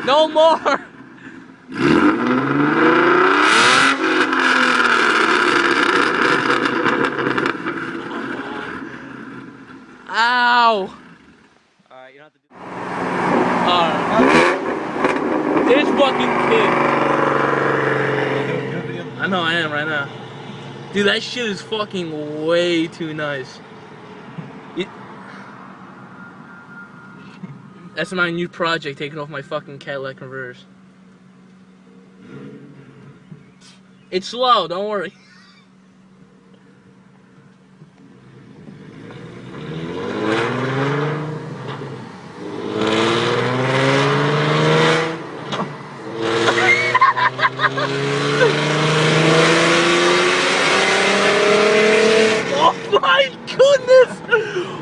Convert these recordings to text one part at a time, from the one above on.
No more! Ow! Alright, you don't have to do Alright. This fucking kid. I know I am right now. Dude, that shit is fucking way too nice. That's my new project, taking off my fucking Cadillac converters. It's slow, don't worry. Oh my goodness!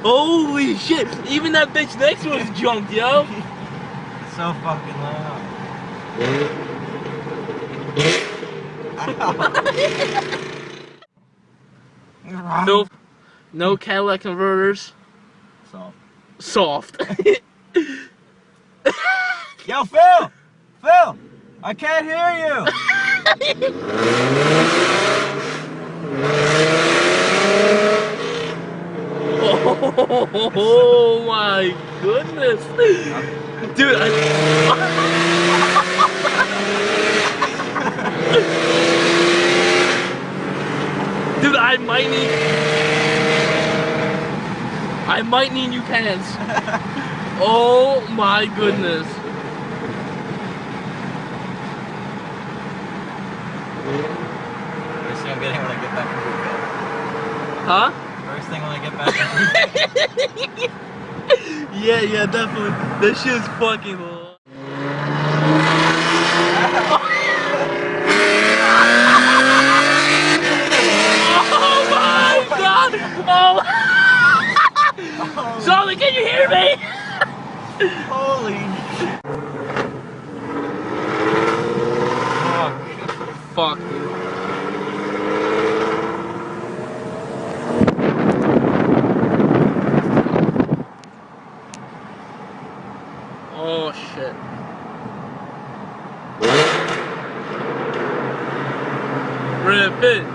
Holy shit! Even that bitch next to us jumped, yo! It's so fucking loud. No Cadillac converters. Soft. Yo, Phil! Phil! I can't hear you! Oh my goodness! Dude, dude, I might need new pants. Oh my goodness. First thing I'm getting when I get back from Bookout. Huh? First thing when I get back from Bookout. Yeah, definitely. That shit is fucking low. Oh my god! Oh! Solly, can you hear me? Holy fuck, dude. Oh shit. Rip it.